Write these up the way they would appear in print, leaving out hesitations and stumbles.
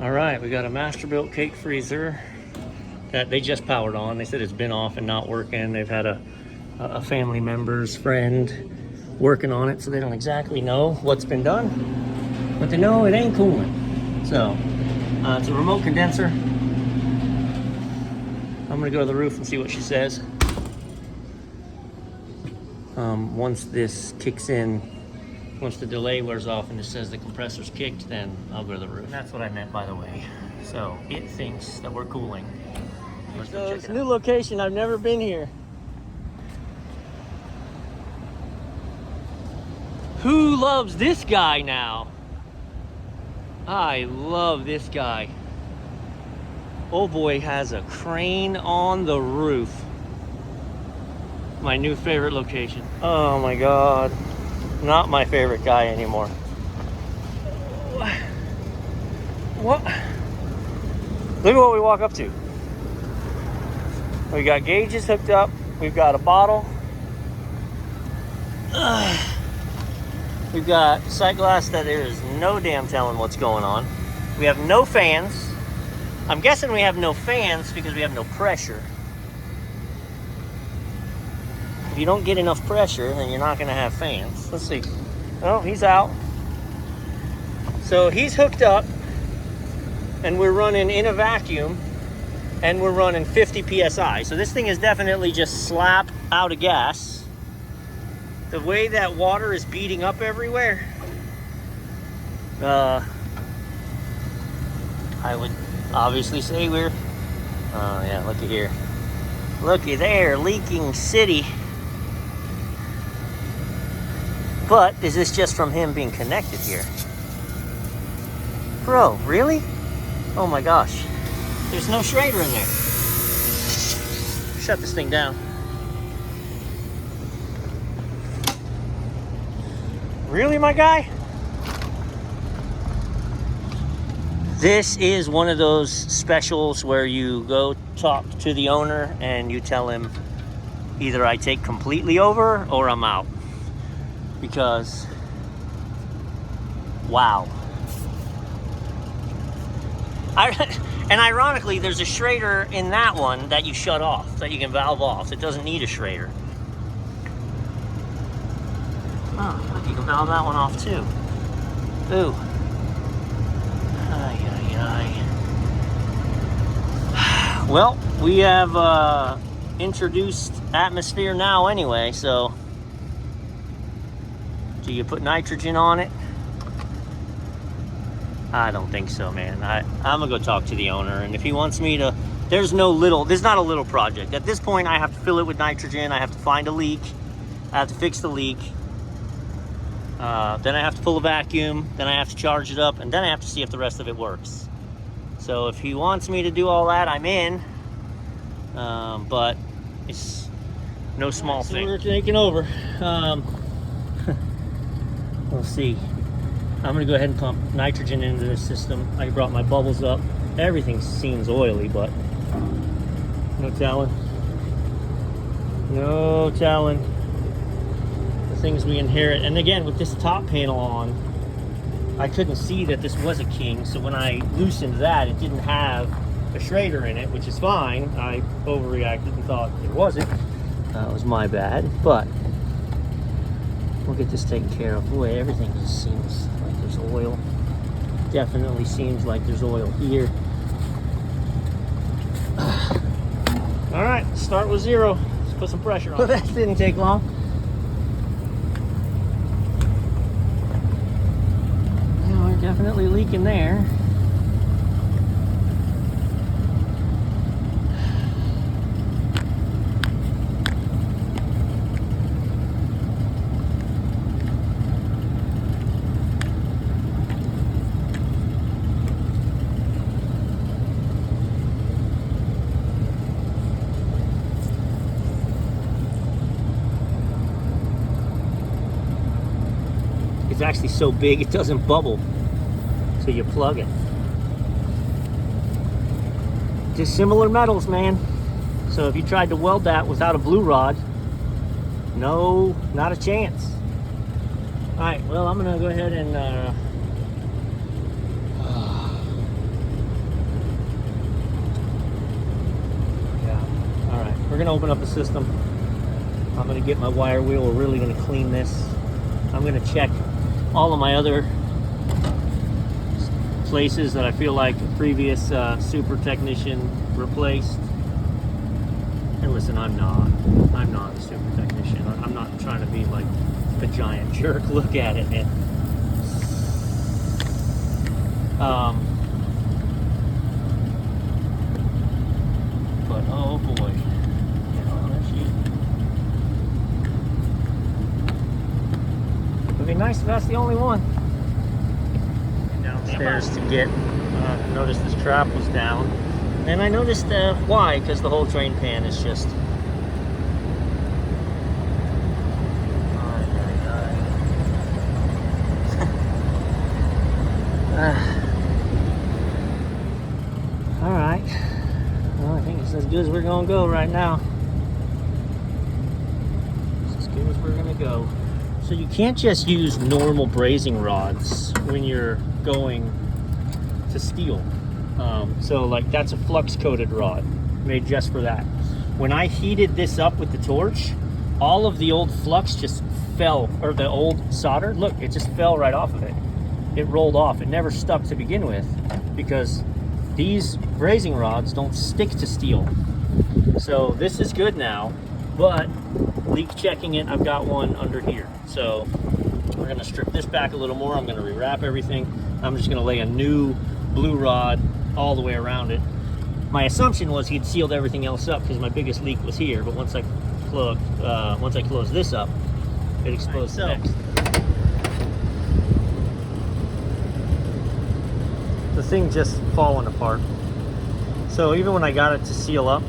All right, we got a Masterbilt cake freezer that they just powered on. They said it's been off and not working. They've had a family member's friend working on it, so they don't exactly know what's been done, but they know it ain't cooling. So it's a remote condenser. I'm gonna go to the roof and see what she says. Once this kicks in, once the delay wears off and it says the compressor's kicked, then I'll go to the roof. And that's what I meant, by the way. So it thinks that we're cooling. So it's a new location. I've never been here. Who loves this guy now? I love this guy. Oh boy, has a crane on the roof. My new favorite location. Oh my God. Not my favorite guy anymore. What? Look at what we walk up to. We got gauges hooked up. We've got a bottle. We've got sight glass that there is no damn telling what's going on. We have no fans. I'm guessing we have no fans because we have no pressure. If you don't get enough pressure, then you're not going to have fans. Let's see. Oh, he's out. So he's hooked up, and we're running in a vacuum, and we're running 50 psi. So this thing is definitely just slap out of gas. The way that water is beating up everywhere, I would obviously say we're, oh yeah, looky here. Looky there, leaking city. But is this just from him being connected here? Bro, really? Oh my gosh. There's no Schrader in there. Shut this thing down. Really, my guy? This is one of those specials where you go talk to the owner and you tell him either I take completely over or I'm out. Because, wow. And ironically, there's a Schrader in that one that you shut off, that you can valve off. It doesn't need a Schrader. Oh, look, you can valve that one off too. Ooh. Ay, ay, ay. Well, we have introduced atmosphere now anyway, so do you put nitrogen on it? I don't think so, man. I'm gonna go talk to the owner, and if he wants me to, there's not a little project. At this point, I have to fill it with nitrogen. I have to find a leak. I have to fix the leak. Then I have to pull a vacuum. Then I have to charge it up, and then I have to see if the rest of it works. So if he wants me to do all that, I'm in. But it's no small thing. We're taking over. We'll see. I'm gonna go ahead and pump nitrogen into this system. I brought my bubbles up. Everything seems oily, but no telling. No telling. The things we inherit. And again, with this top panel on, I couldn't see that this was a King, so when I loosened that, it didn't have a Schrader in it, which is fine. I overreacted and thought it wasn't. That was my bad, but we'll get this taken care of. Boy, everything just seems like there's oil. Definitely seems like there's oil here. All right, start with 0. Let's put some pressure on. Well, that didn't take long. Yeah, we're definitely leaking there. It's actually so big it doesn't bubble, so you plug it. Dissimilar metals, man. So if you tried to weld that without a blue rod, no, not a chance. All right, well, I'm gonna go ahead and going to open up the system. I'm going to get my wire wheel. We're really going to clean this. I'm going to check all of my other places that I feel like a previous super technician replaced. And listen, I'm not a super technician. I'm not trying to be like a giant jerk. Look at it, man. But oh boy, it'd be nice if that's the only one. Downstairs to get. Noticed this trap was down, and I noticed why, because the whole drain pan is just. All right. Well, I think it's as good as we're gonna go right now. It's as good as we're gonna go. So you can't just use normal brazing rods when you're going to steel. So like that's a flux coated rod made just for that. When I heated this up with the torch, all of the old flux just fell, or the old solder, look, it just fell right off of it. It rolled off. It never stuck to begin with because these brazing rods don't stick to steel. So this is good now, but leak checking it, I've got one under here. So we're gonna strip this back a little more. I'm gonna rewrap everything. I'm just gonna lay a new blue rod all the way around it. My assumption was he'd sealed everything else up because my biggest leak was here, but once I closed this up, it exposed next. The thing just falling apart. So even when I got it to seal up,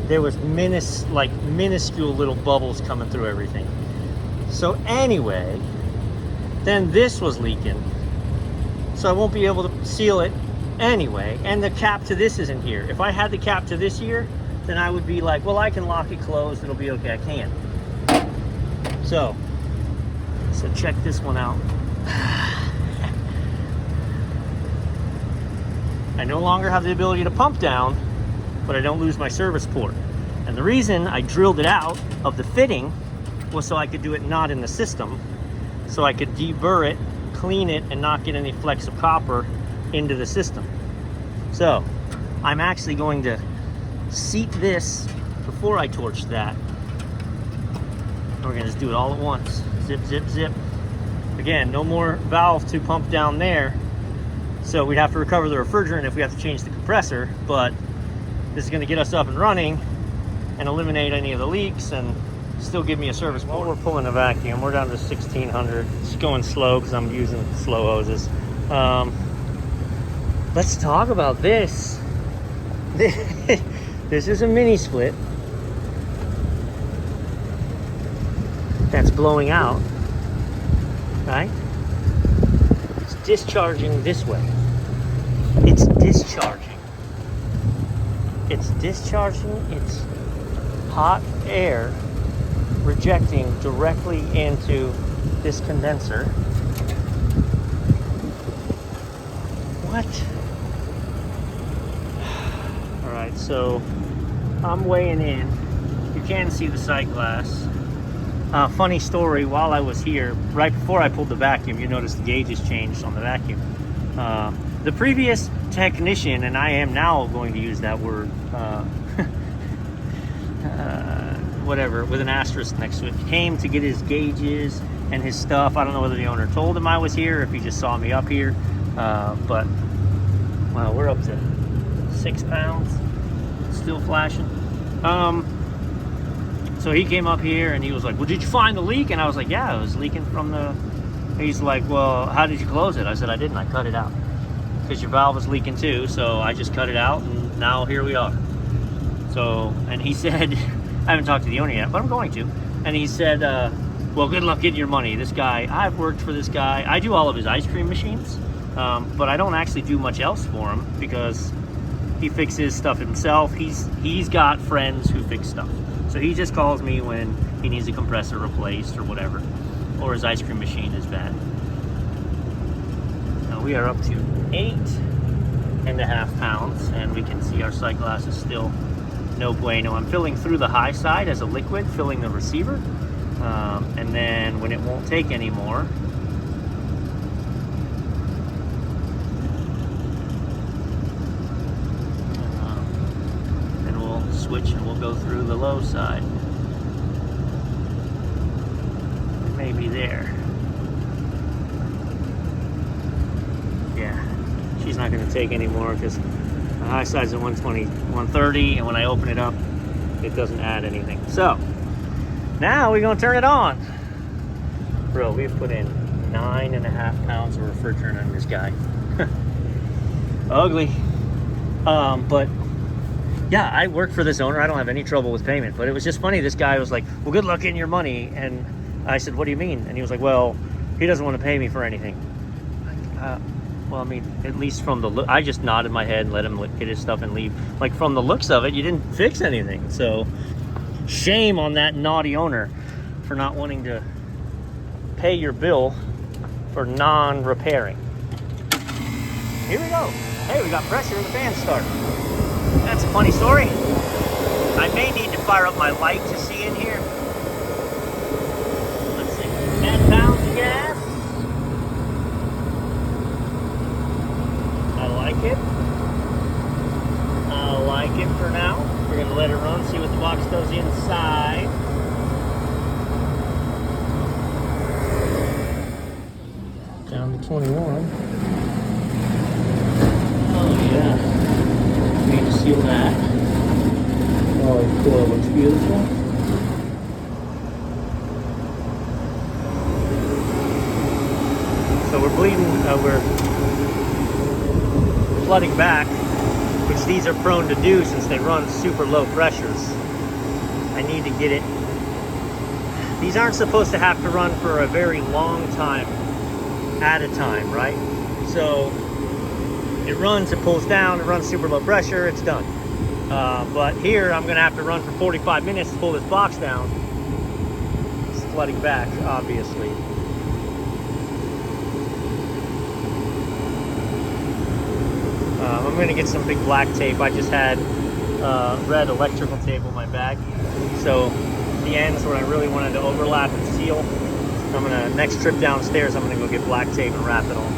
there was minuscule little bubbles coming through everything. So anyway, then this was leaking. So I won't be able to seal it anyway. And the cap to this isn't here. If I had the cap to this here, then I would be like, well, I can lock it closed. It'll be okay. I can't. So check this one out. I no longer have the ability to pump down, but I don't lose my service port. And the reason I drilled it out of the fitting was so I could do it not in the system, so I could deburr it, clean it, and not get any flecks of copper into the system. So I'm actually going to seat this before I torch that. And we're gonna just do it all at once. Zip, zip, zip. Again, no more valve to pump down there. So we'd have to recover the refrigerant if we have to change the compressor, but this is going to get us up and running and eliminate any of the leaks and still give me a service port. While we're pulling a vacuum, we're down to 1600. It's going slow because I'm using slow hoses. Let's talk about this. This is a mini split that's blowing out, right? It's discharging this way. It's discharging. It's discharging its hot air, rejecting directly into this condenser. What? All right, so I'm weighing in. You can see the sight glass. Funny story, while I was here, right before I pulled the vacuum, you notice the gauges changed on the vacuum. The previous technician, and I am now going to use that word, whatever, with an asterisk next to it, came to get his gauges and his stuff. I don't know whether the owner told him I was here, or if he just saw me up here, but wow, we're up to 6 pounds, still flashing. So he came up here and he was like, well, did you find the leak? And I was like, yeah, it was leaking from the... He's like, well, how did you close it? I said, I didn't, I cut it out. Because your valve was leaking too, so I just cut it out, and now here we are. So, and he said, I haven't talked to the owner yet, but I'm going to. And he said, well, good luck getting your money. This guy, I've worked for this guy. I do all of his ice cream machines, but I don't actually do much else for him because he fixes stuff himself. He's got friends who fix stuff. So he just calls me when he needs a compressor replaced or whatever, or his ice cream machine is bad. Now we are up to 8.5 pounds, and we can see our sight glass is still no bueno. I'm filling through the high side as a liquid, filling the receiver. And then when it won't take anymore, then we'll switch and we'll go through the low side. Maybe there. Yeah, she's not going to take anymore because the high side's at 120, 130, and when I open it up, it doesn't add anything. So now we're going to turn it on. Bro, we've put in 9.5 pounds of refrigerant on this guy. Ugly. But yeah, I work for this owner. I don't have any trouble with payment, but it was just funny. This guy was like, well, good luck getting your money. And I said, what do you mean? And he was like, well, he doesn't want to pay me for anything. Well, I mean, at least from the look, I just nodded my head and let him get his stuff and leave. Like, from the looks of it, you didn't fix anything. So shame on that naughty owner for not wanting to pay your bill for non-repairing. Here we go. Hey, we got pressure in the fan started. That's a funny story. I may need to fire up my light to see in here. Let's see, 10 pounds of gas. I like it. I like it for now. We're gonna let it run, see what the box does inside. Down to 21. Oh yeah. Need to seal that. Oh, the coil looks beautiful. So we're bleeding, we're flooding back, which these are prone to do since they run super low pressures. I need to get it. These aren't supposed to have to run for a very long time at a time, right? So it runs, it pulls down, it runs super low pressure, it's done. But here I'm gonna have to run for 45 minutes to pull this box down. It's flooding back, obviously. I'm gonna get some big black tape. I just had red electrical tape on my bag. So the ends where I really wanted to overlap and seal, I'm gonna, next trip downstairs, I'm gonna go get black tape and wrap it on.